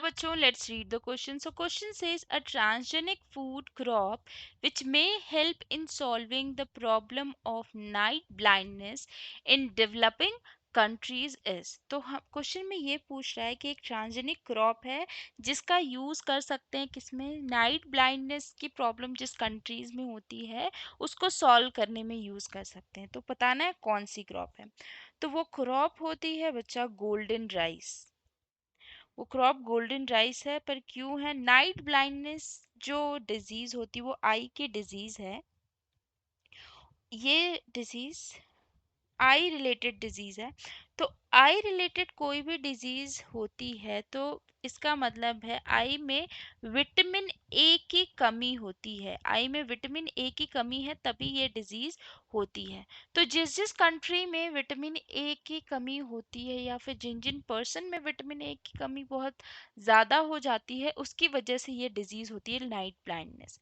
बच्चों, let's read the question. So question says a transgenic food crop which may help in solving the problem of night blindness in developing countries is. तो हम question में ये पूछ रहा है कि एक ट्रांसजेनिक क्रॉप है जिसका यूज कर सकते हैं किसमें, नाइट ब्लाइंडनेस की प्रॉब्लम जिस कंट्रीज में होती है उसको सॉल्व करने में यूज कर सकते हैं। तो बताना है कौन सी क्रॉप है। तो वो क्रॉप होती है बच्चा गोल्डन राइस। वो क्रॉप गोल्डन राइस है, पर क्यों है, नाइट ब्लाइंडनेस जो डिजीज होती है वो आई की डिजीज है। ये डिजीज आई रिलेटेड डिजीज है। तो आई रिलेटेड कोई भी डिजीज होती है तो इसका मतलब है आई में विटामिन ए की कमी होती है। आई में विटामिन ए की कमी है तभी ये डिजीज होती है। तो जिस जिस कंट्री में विटामिन ए की कमी होती है या फिर जिन जिन पर्सन में विटामिन ए की कमी बहुत ज़्यादा हो जाती है उसकी वजह से ये डिजीज होती है नाइट ब्लाइंडनेस।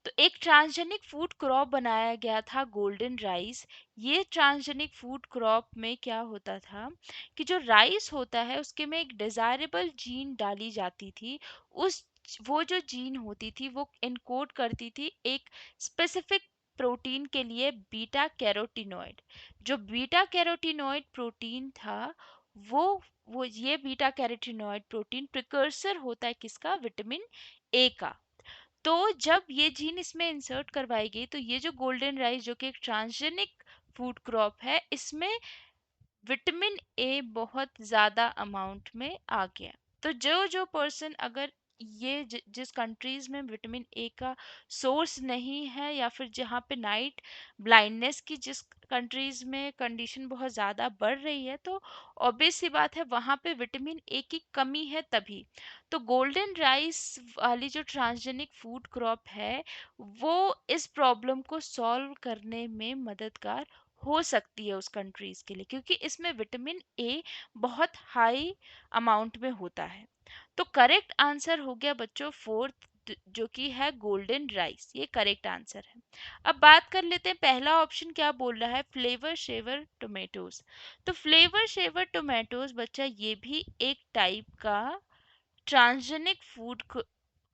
तो एक ट्रांसजेनिक फूड क्रॉप बनाया गया था गोल्डन राइस। ये ट्रांसजेनिक फूड क्रॉप में क्या होता था कि जो राइस होता है उसके में एक डिजायरेबल जीन डाली जाती थी। उस वो जो जीन होती थी वो इनकोड करती थी एक स्पेसिफिक प्रोटीन के लिए, बीटा कैरोटीनॉइड। जो बीटा कैरोटीनॉइड प्रोटीन था वो ये बीटा कैरोटीनॉइड प्रोटीन प्रिकर्सर होता है किसका, विटामिन ए का। तो जब ये जीन इसमें इंसर्ट करवाई गई तो ये जो गोल्डन राइस जो कि एक ट्रांसजेनिक फूड क्रॉप है इसमें विटामिन ए बहुत ज़्यादा अमाउंट में आ गया। तो जो जो पर्सन अगर ये जिस कंट्रीज में विटामिन ए का सोर्स नहीं है या फिर जहाँ पे नाइट ब्लाइंडनेस की जिस कंट्रीज में कंडीशन बहुत ज़्यादा बढ़ रही है तो ऑब्वियस सी बात है वहाँ पे विटामिन ए की कमी है तभी। तो गोल्डन राइस वाली जो ट्रांसजेनिक फूड क्रॉप है वो इस प्रॉब्लम को सॉल्व करने में मददगार हो सकती है उस कंट्रीज के लिए, क्योंकि इसमें विटामिन ए बहुत हाई अमाउंट में होता है। तो करेक्ट आंसर हो गया बच्चों फोर्थ, जो कि है गोल्डन राइस, ये करेक्ट आंसर है। अब बात कर लेते हैं पहला ऑप्शन क्या बोल रहा है, फ्लेवर शेवर टोमेटोज। तो फ्लेवर शेवर टोमेटोज बच्चा ये भी एक टाइप का ट्रांसजेनिक फूड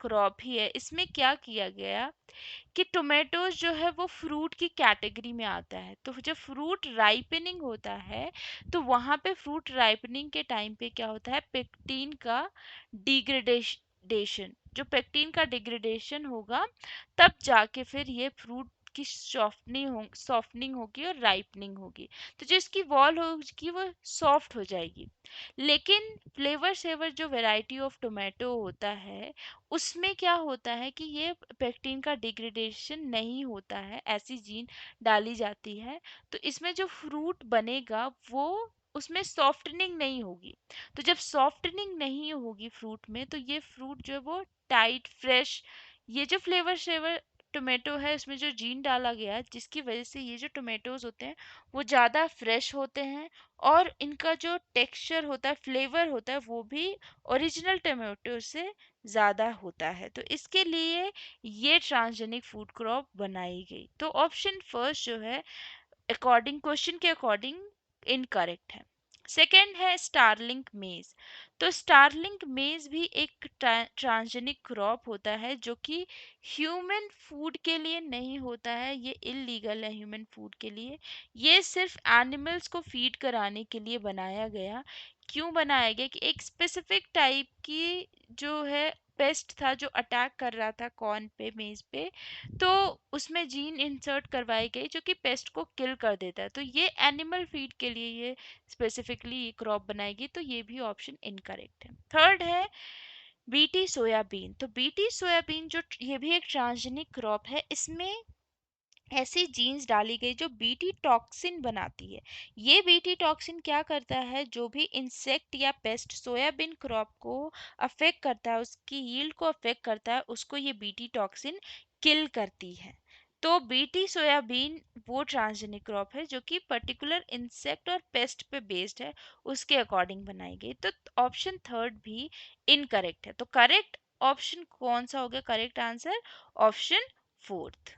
क्रॉप ही है। इसमें क्या किया गया कि टोमेटोज जो है वो फ्रूट की कैटेगरी में आता है। तो जब फ्रूट राइपनिंग होता है तो वहाँ पे फ्रूट राइपनिंग के टाइम पे क्या होता है, पेक्टिन का डिग्रेडेशन, जो पेक्टिन का डिग्रेडेशन होगा तब जाके फिर ये फ्रूट की सॉफ्टनिंग होगी और राइपनिंग होगी। तो जो इसकी वॉल होगी वो सॉफ्ट हो जाएगी। लेकिन फ्लेवर सेवर जो वैरायटी ऑफ टोमेटो होता है उसमें क्या होता है कि ये पेक्टिन का डिग्रेडेशन नहीं होता है, ऐसी जीन डाली जाती है। तो इसमें जो फ्रूट बनेगा वो उसमें सॉफ्टनिंग नहीं होगी। तो जब सॉफ्टनिंग नहीं होगी फ्रूट में तो ये फ्रूट जो है वो टाइट फ्रेश, ये जो फ्लेवर शेवर टोमेटो है इसमें जो जीन डाला गया है जिसकी वजह से ये जो टोमेटोज होते हैं वो ज़्यादा फ्रेश होते हैं और इनका जो टेक्सचर होता है, फ्लेवर होता है, वो भी ओरिजिनल टोमेटो से ज़्यादा होता है। तो इसके लिए ये ट्रांसजेनिक फूड क्रॉप बनाई गई। तो ऑप्शन फर्स्ट जो है अकॉर्डिंग क्वेश्चन के अकॉर्डिंग इनकरेक्ट है। सेकंड है स्टारलिंक मेज। तो स्टारलिंक मेज भी एक ट्रांसजेनिक क्रॉप होता है जो कि ह्यूमन फूड के लिए नहीं होता है, ये इलीगल है ह्यूमन फूड के लिए। ये सिर्फ एनिमल्स को फीड कराने के लिए बनाया गया। क्यों बनाया गया कि एक स्पेसिफिक टाइप की जो है पेस्ट था जो अटैक कर रहा था कॉर्न पे, मेज पे, तो उसमें जीन इंसर्ट करवाई गई जो कि पेस्ट को किल कर देता है। तो ये एनिमल फीड के लिए ये स्पेसिफिकली ये क्रॉप बनाएगी, तो ये भी ऑप्शन इनकरेक्ट है। थर्ड है बीटी सोयाबीन। तो बीटी सोयाबीन जो ये भी एक ट्रांसजेनिक क्रॉप है, इसमें ऐसी जीन्स डाली गई जो बीटी टॉक्सिन बनाती है। ये बीटी टॉक्सिन क्या करता है, जो भी इंसेक्ट या पेस्ट सोयाबीन क्रॉप को अफेक्ट करता है, उसकी यील्ड को अफेक्ट करता है, उसको ये बीटी टॉक्सिन किल करती है। तो बीटी सोयाबीन वो ट्रांसजेनिक क्रॉप है जो कि पर्टिकुलर इंसेक्ट और पेस्ट पे बेस्ड है, उसके अकॉर्डिंग बनाई गई। तो ऑप्शन थर्ड भी इनकरेक्ट है। तो करेक्ट ऑप्शन कौन सा हो गया, करेक्ट आंसर ऑप्शन फोर्थ।